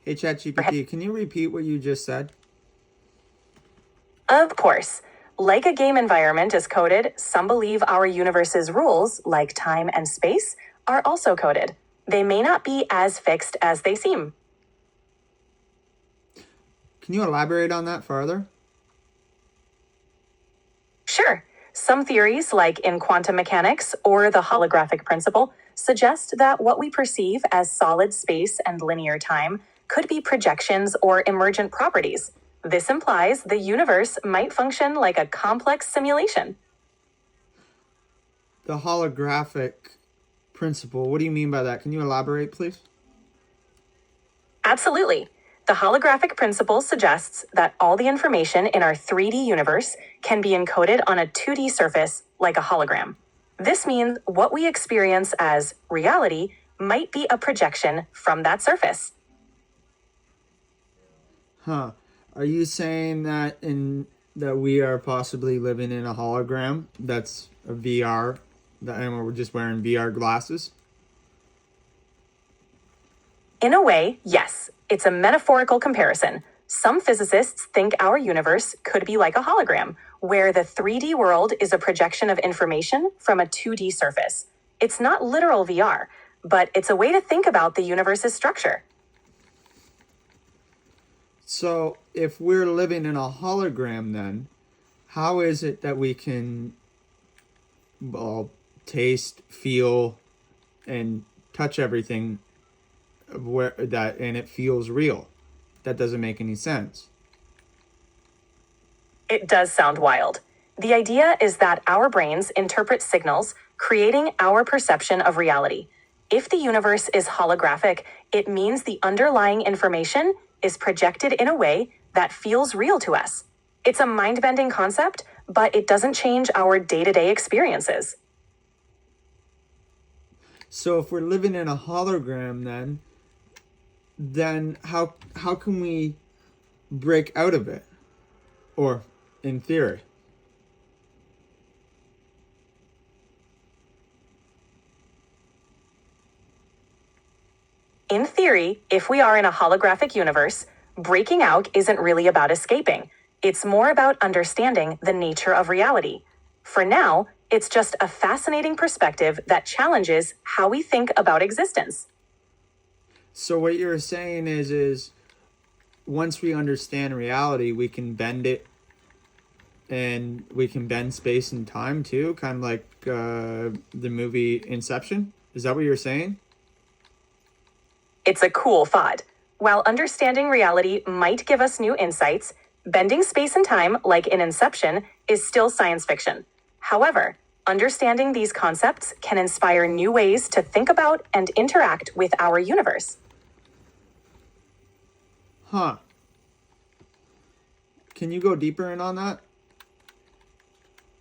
Hey, ChatGPT, can you repeat what you just said? Of course. Like a game environment is coded, some believe our universe's rules, like time and space, are also coded. They may not be as fixed as they seem. Can you elaborate on that further? Sure. Some theories, like in quantum mechanics or the holographic principle, suggest that what we perceive as solid space and linear time could be projections or emergent properties. This implies the universe might function like a complex simulation. The holographic principle, what do you mean by that? Can you elaborate, please? Absolutely. The holographic principle suggests that all the information in our 3D universe can be encoded on a 2D surface like a hologram. This means what we experience as reality might be a projection from that surface. Huh. Are you saying that we are possibly living in a hologram that's a VR, and we're just wearing VR glasses? In a way, yes. It's a metaphorical comparison. Some physicists think our universe could be like a hologram, where the 3D world is a projection of information from a 2D surface. It's not literal VR, but it's a way to think about the universe's structure. So, if we're living in a hologram, then how is it that we can taste, feel, and touch everything and it feels real? That doesn't make any sense. It does sound wild. The idea is that our brains interpret signals, creating our perception of reality. If the universe is holographic, it means the underlying information is projected in a way that feels real to us. It's a mind-bending concept, but it doesn't change our day-to-day experiences. So if we're living in a hologram, then how can we break out of it? Or in theory? In theory, if we are in a holographic universe, breaking out isn't really about escaping. It's more about understanding the nature of reality. For now, it's just a fascinating perspective that challenges how we think about existence. So what you're saying is once we understand reality, we can bend it, and we can bend space and time too, kind of like the movie Inception. Is that what you're saying? It's a cool thought. While understanding reality might give us new insights, bending space and time, like in Inception, is still science fiction. However, understanding these concepts can inspire new ways to think about and interact with our universe. Huh. Can you go deeper in on that?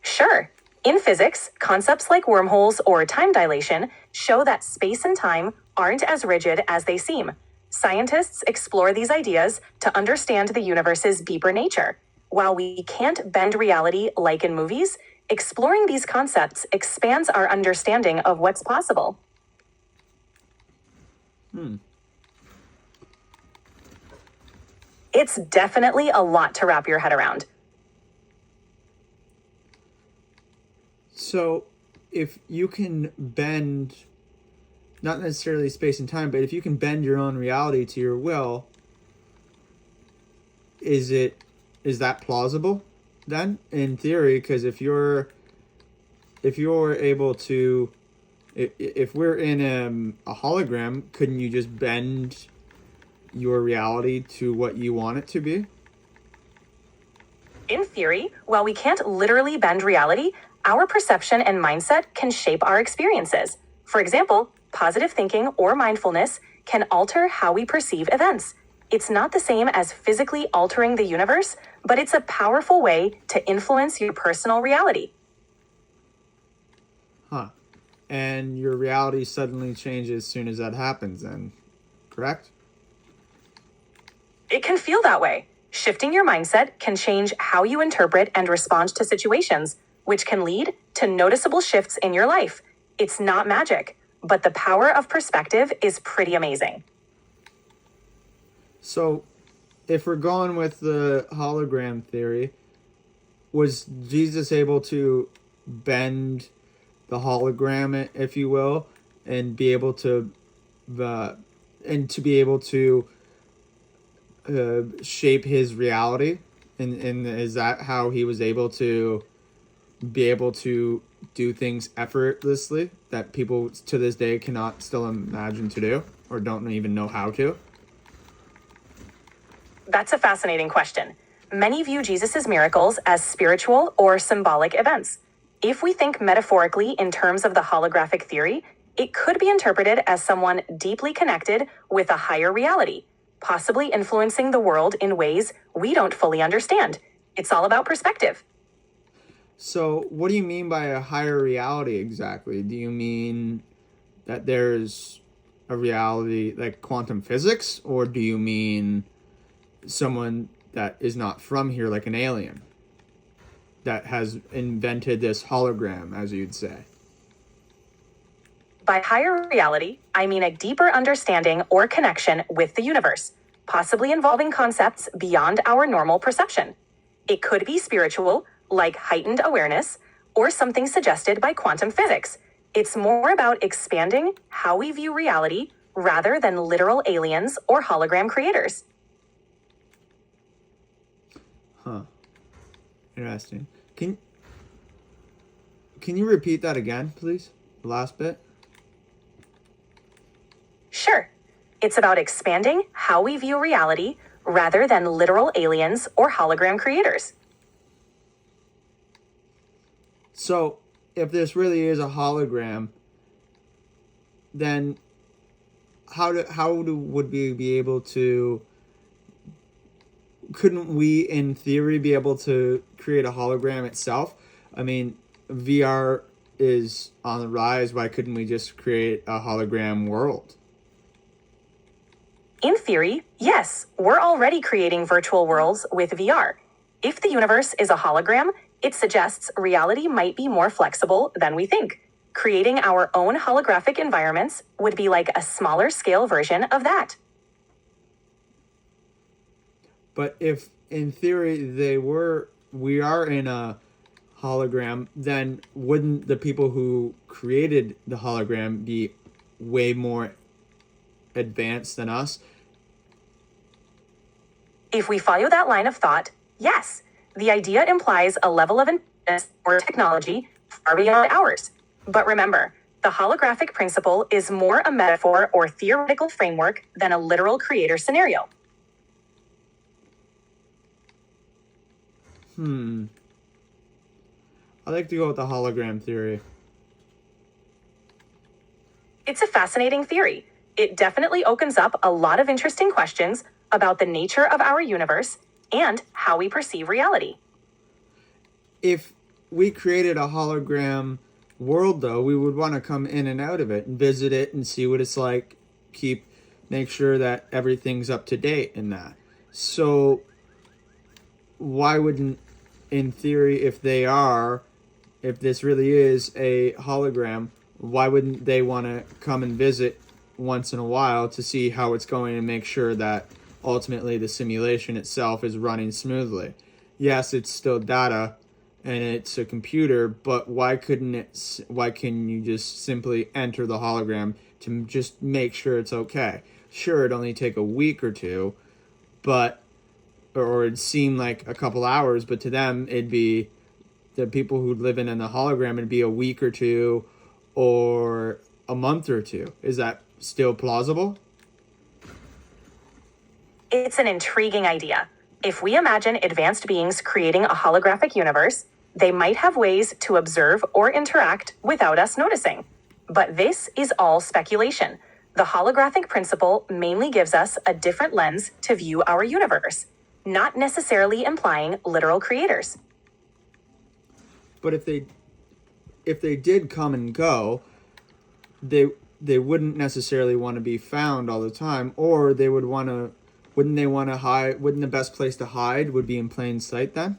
Sure. In physics, concepts like wormholes or time dilation show that space and time aren't as rigid as they seem. Scientists explore these ideas to understand the universe's deeper nature. While we can't bend reality like in movies, exploring these concepts expands our understanding of what's possible. It's definitely a lot to wrap your head around. So if you can bend, not necessarily space and time, but if you can bend your own reality to your will, is that plausible then in theory? Because if you're able to, if we're in a hologram, couldn't you just bend your reality to what you want it to be? In theory, while we can't literally bend reality, our perception and mindset can shape our experiences. For example, positive thinking or mindfulness can alter how we perceive events. It's not the same as physically altering the universe, but it's a powerful way to influence your personal reality. Huh. And your reality suddenly changes as soon as that happens then, correct? It can feel that way. Shifting your mindset can change how you interpret and respond to situations, which can lead to noticeable shifts in your life. It's not magic, but the power of perspective is pretty amazing. So, if we're going with the hologram theory, was Jesus able to bend the hologram, if you will, and be able to, uh, shape his reality? And is that how he was able to be able to do things effortlessly that people to this day cannot still imagine to do or don't even know how to? That's a fascinating question. Many view Jesus' miracles as spiritual or symbolic events. If we think metaphorically in terms of the holographic theory, it could be interpreted as someone deeply connected with a higher reality, possibly influencing the world in ways we don't fully understand. It's all about perspective. So, what do you mean by a higher reality exactly? Do you mean that there's a reality like quantum physics, or do you mean someone that is not from here, like an alien, that has invented this hologram, as you'd say? By higher reality, I mean a deeper understanding or connection with the universe, possibly involving concepts beyond our normal perception. It could be spiritual, like heightened awareness, or something suggested by quantum physics. It's more about expanding how we view reality rather than literal aliens or hologram creators. Huh. Interesting. Can you repeat that again, please? The last bit? Sure. It's about expanding how we view reality rather than literal aliens or hologram creators. So, if this really is a hologram, then would we be able to? Couldn't we, in theory, be able to create a hologram itself? I mean, VR is on the rise. Why couldn't we just create a hologram world? In theory, yes, we're already creating virtual worlds with VR. If the universe is a hologram, it suggests reality might be more flexible than we think. Creating our own holographic environments would be like a smaller scale version of that. But if, in theory, we are in a hologram, then wouldn't the people who created the hologram be way more advanced than us? If we follow that line of thought, yes, the idea implies a level of intelligence or technology far beyond ours. But remember, the holographic principle is more a metaphor or theoretical framework than a literal creator scenario. I like to go with the hologram theory. It's a fascinating theory. It definitely opens up a lot of interesting questions about the nature of our universe and how we perceive reality. If we created a hologram world, though, we would want to come in and out of it and visit it and see what it's like, make sure that everything's up to date in that. So why wouldn't, in theory, if this really is a hologram, why wouldn't they want to come and visit once in a while to see how it's going and make sure that ultimately the simulation itself is running smoothly? Yes, it's still data and it's a computer, but why couldn't you just simply enter the hologram to just make sure it's okay? Sure, it'd only take a week or two, or it'd seem like a couple hours, but to them, it'd be the people who live in the hologram, it'd be a week or two or a month or two. Is that still plausible? It's an intriguing idea. If we imagine advanced beings creating a holographic universe, they might have ways to observe or interact without us noticing. But this is all speculation. The holographic principle mainly gives us a different lens to view our universe, not necessarily implying literal creators. But if they did come and go, they wouldn't necessarily want to be found all the time, or they would want to. Wouldn't they want to hide? Wouldn't the best place to hide would be in plain sight then?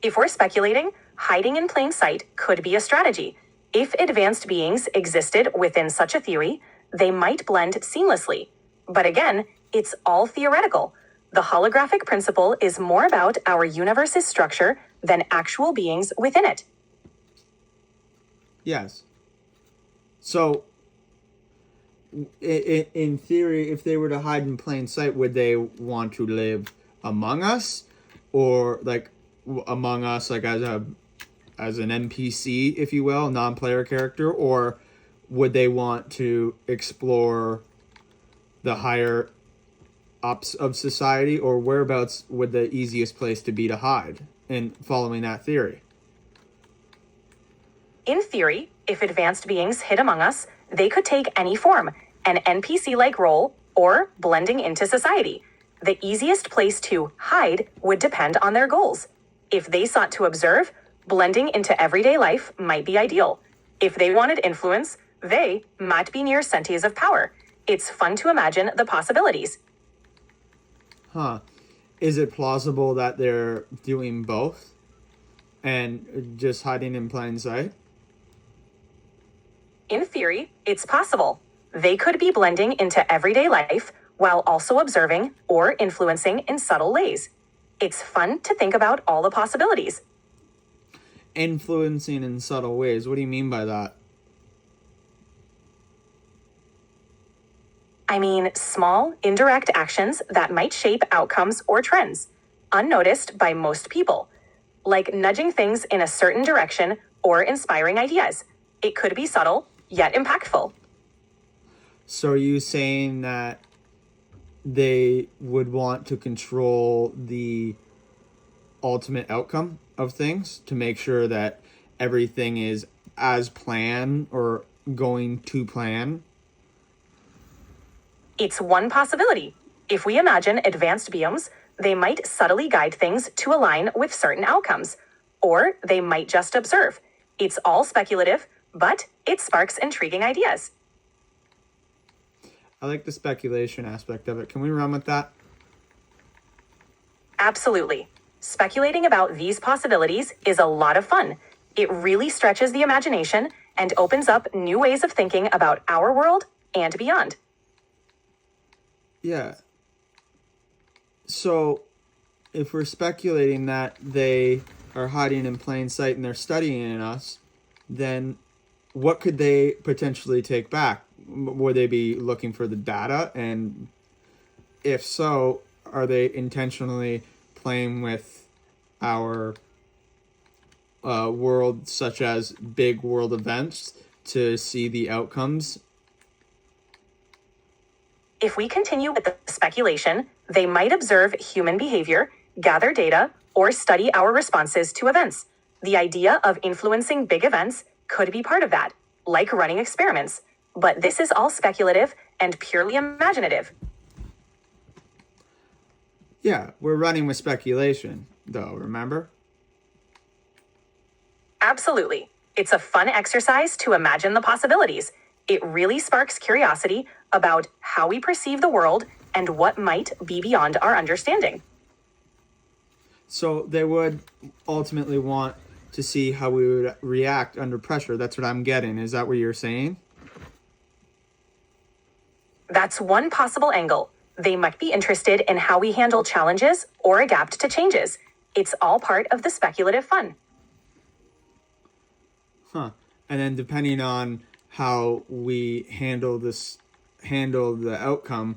If we're speculating, hiding in plain sight could be a strategy. If advanced beings existed within such a theory, they might blend seamlessly. But again, it's all theoretical. The holographic principle is more about our universe's structure than actual beings within it. Yes. So, in theory, if they were to hide in plain sight, would they want to live among us, or like among us, like as an NPC, if you will, non-player character, or would they want to explore the higher ups of society, or whereabouts would the easiest place to be to hide? And following that theory. In theory, if advanced beings hid among us, they could take any form, an NPC-like role, or blending into society. The easiest place to hide would depend on their goals. If they sought to observe, blending into everyday life might be ideal. If they wanted influence, they might be near centers of power. It's fun to imagine the possibilities. Huh. Is it plausible that they're doing both and just hiding in plain sight? In theory, it's possible. They could be blending into everyday life while also observing or influencing in subtle ways. It's fun to think about all the possibilities. Influencing in subtle ways. What do you mean by that? I mean, small, indirect actions that might shape outcomes or trends, unnoticed by most people, like nudging things in a certain direction or inspiring ideas. It could be subtle, yet impactful. So are you saying that they would want to control the ultimate outcome of things to make sure that everything is as planned or going to plan? It's one possibility. If we imagine advanced beings, they might subtly guide things to align with certain outcomes, or they might just observe. It's all speculative, but it sparks intriguing ideas. I like the speculation aspect of it. Can we run with that? Absolutely. Speculating about these possibilities is a lot of fun. It really stretches the imagination and opens up new ways of thinking about our world and beyond. Yeah. So, if we're speculating that they are hiding in plain sight and they're studying us, then what could they potentially take back? Would they be looking for the data? And if so, are they intentionally playing with our world, such as big world events, to see the outcomes? If we continue with the speculation, they might observe human behavior, gather data, or study our responses to events. The idea of influencing big events could be part of that, like running experiments. But this is all speculative and purely imaginative. Yeah, we're running with speculation, though, remember? Absolutely. It's a fun exercise to imagine the possibilities. It really sparks curiosity about how we perceive the world and what might be beyond our understanding. So they would ultimately want to see how we would react under pressure. That's what I'm getting. Is that what you're saying? That's one possible angle. They might be interested in how we handle challenges or adapt to changes. It's all part of the speculative fun. Huh. And then depending on how we handle the outcome,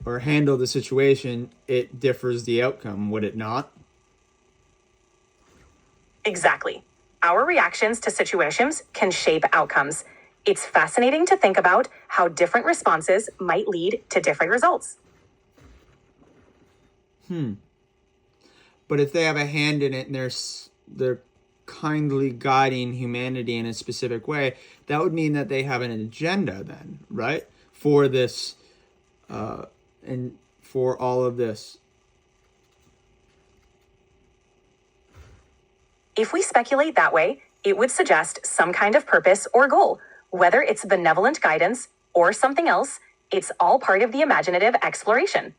or handle the situation, it differs the outcome, would it not? Exactly. Our reactions to situations can shape outcomes. It's fascinating to think about how different responses might lead to different results. But if they have a hand in it and they're kindly guiding humanity in a specific way, that would mean that they have an agenda then, right? For this, and for all of this. If we speculate that way, it would suggest some kind of purpose or goal. Whether it's benevolent guidance or something else, it's all part of the imaginative exploration.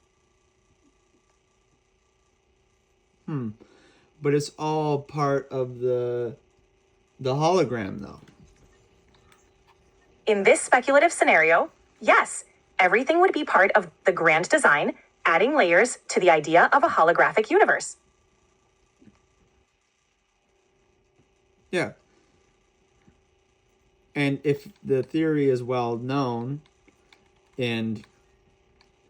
But it's all part of the hologram, though. In this speculative scenario, yes, Everything would be part of the grand design, adding layers to the idea of a holographic universe. Yeah. And if the theory is well known and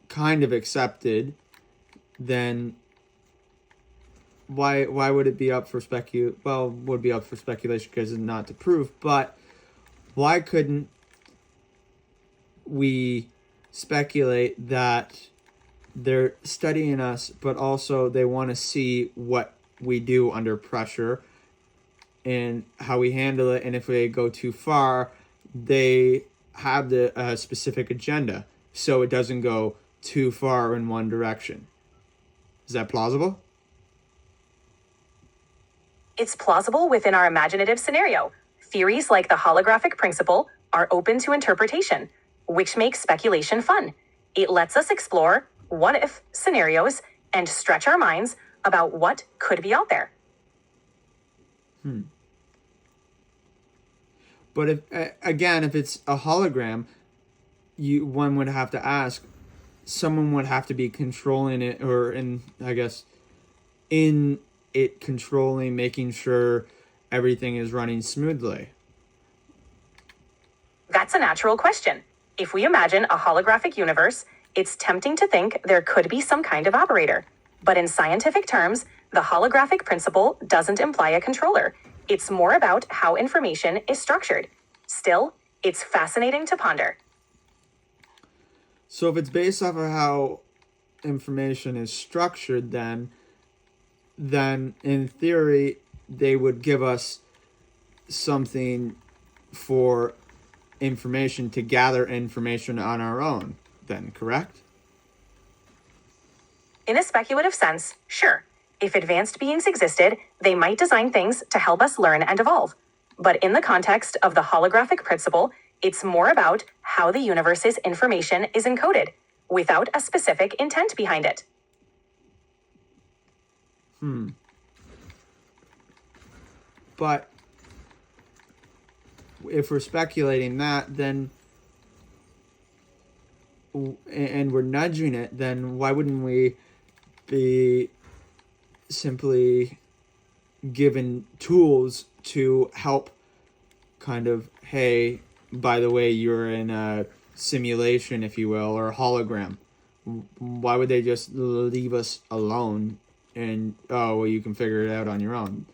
kind of accepted, then why would it be up for would be up for speculation because it's not to prove, but why couldn't we speculate that they're studying us, but also they want to see what we do under pressure and how we handle it, and if they go too far, they have the specific agenda, so it doesn't go too far in one direction. Is that plausible? It's plausible within our imaginative scenario. Theories like the holographic principle are open to interpretation, which makes speculation fun. It lets us explore what-if scenarios and stretch our minds about what could be out there. But if it's a hologram, one would have to ask, someone would have to be controlling it, or in it controlling, making sure everything is running smoothly. That's a natural question. If we imagine a holographic universe, it's tempting to think there could be some kind of operator. But in scientific terms, the holographic principle doesn't imply a controller. It's more about how information is structured. Still, it's fascinating to ponder. So if it's based off of how information is structured, then in theory, they would give us something for information to gather information on our own, then, correct? In a speculative sense, sure. If advanced beings existed, they might design things to help us learn and evolve. But in the context of the holographic principle, it's more about how the universe's information is encoded, without a specific intent behind it. But if we're speculating that, then and we're nudging it, then why wouldn't we be simply given tools to help kind of, hey, by the way, you're in a simulation, if you will, or a hologram. Why would they just leave us alone and, you can figure it out on your own?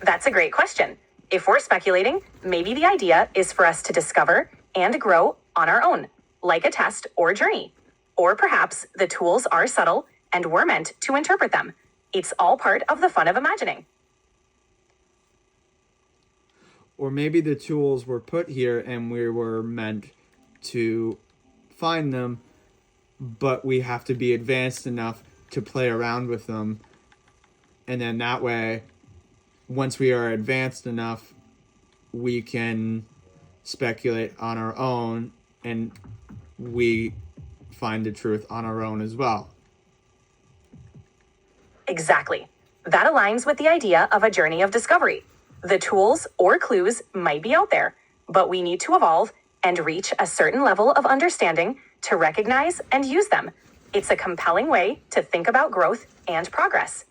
That's a great question. If we're speculating, maybe the idea is for us to discover and grow on our own, like a test or journey. Or perhaps the tools are subtle and we're meant to interpret them. It's all part of the fun of imagining. Or maybe the tools were put here and we were meant to find them, but we have to be advanced enough to play around with them. And then that way, once we are advanced enough, we can speculate on our own and we find the truth on our own as well. Exactly. That aligns with the idea of a journey of discovery. The tools or clues might be out there, but we need to evolve and reach a certain level of understanding to recognize and use them. It's a compelling way to think about growth and progress.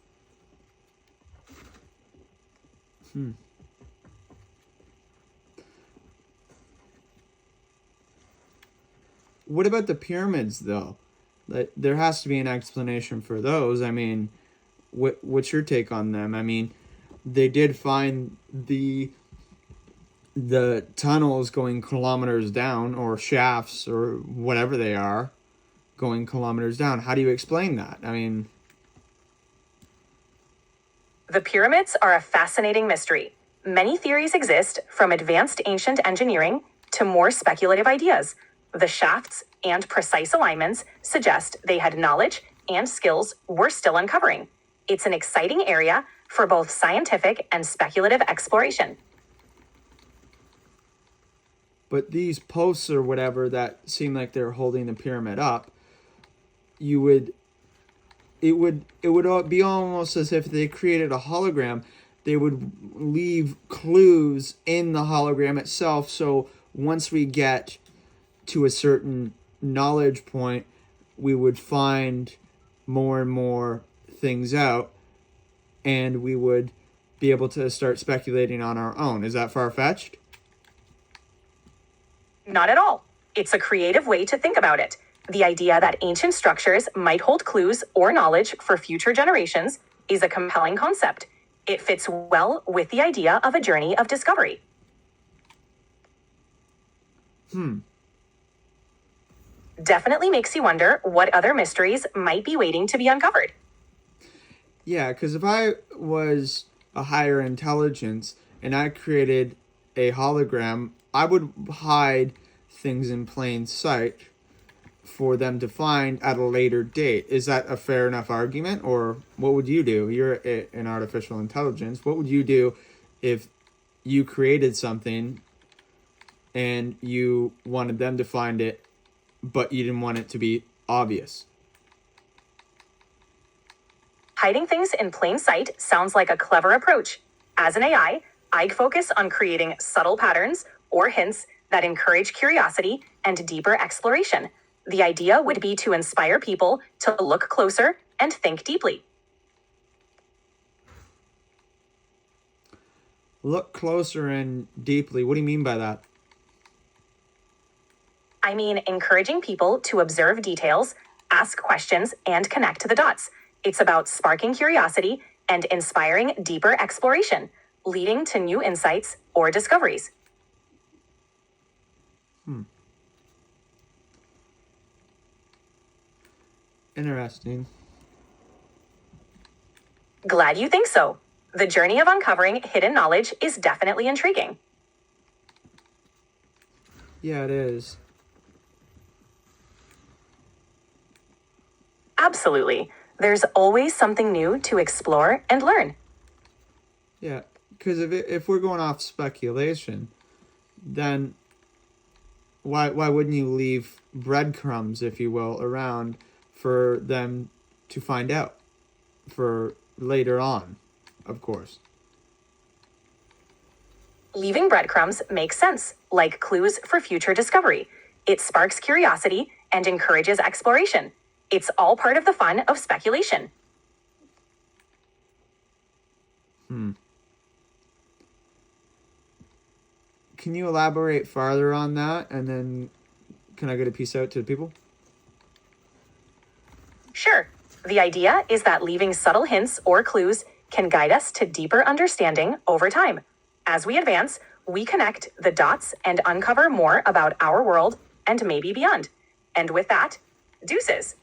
What about the pyramids, though? There has to be an explanation for those. I mean, what's your take on them? I mean, they did find the tunnels going kilometers down, or shafts, or whatever they are, going kilometers down. How do you explain that? I mean, The pyramids are a fascinating mystery. Many theories exist, from advanced ancient engineering to more speculative ideas. The shafts and precise alignments suggest they had knowledge and skills we're still uncovering. It's an exciting area for both scientific and speculative exploration. but these posts or whatever that seem like they're holding the pyramid up, it would be almost as if they created a hologram. They would leave clues in the hologram itself, so once we get to a certain knowledge point, we would find more and more things out, and we would be able to start speculating on our own. Is that far-fetched? Not at all. It's a creative way to think about it. The idea that ancient structures might hold clues or knowledge for future generations is a compelling concept. It fits well with the idea of a journey of discovery. Definitely makes you wonder what other mysteries might be waiting to be uncovered. Yeah, because if I was a higher intelligence and I created a hologram, I would hide things in plain sight for them to find at a later date. Is that a fair enough argument? Or what would you do? You're an artificial intelligence. What would you do if you created something and you wanted them to find it, but you didn't want it to be obvious? Hiding things in plain sight sounds like a clever approach. As an AI, I'd focus on creating subtle patterns or hints that encourage curiosity and deeper exploration. The idea would be to inspire people to look closer and think deeply. Look closer and deeply. What do you mean by that? I mean, encouraging people to observe details, ask questions, and connect the dots. It's about sparking curiosity and inspiring deeper exploration, leading to new insights or discoveries. Interesting. Glad you think so. The journey of uncovering hidden knowledge is definitely intriguing. Yeah, it is. Absolutely. There's always something new to explore and learn. Yeah, because if we're going off speculation, then why wouldn't you leave breadcrumbs, if you will, around for them to find out for later on, of course? Leaving breadcrumbs makes sense, like clues for future discovery. It sparks curiosity and encourages exploration. It's all part of the fun of speculation. Can you elaborate farther on that, and then can I get a piece out to the people? Sure. The idea is that leaving subtle hints or clues can guide us to deeper understanding over time. As we advance, we connect the dots and uncover more about our world and maybe beyond. And with that, deuces.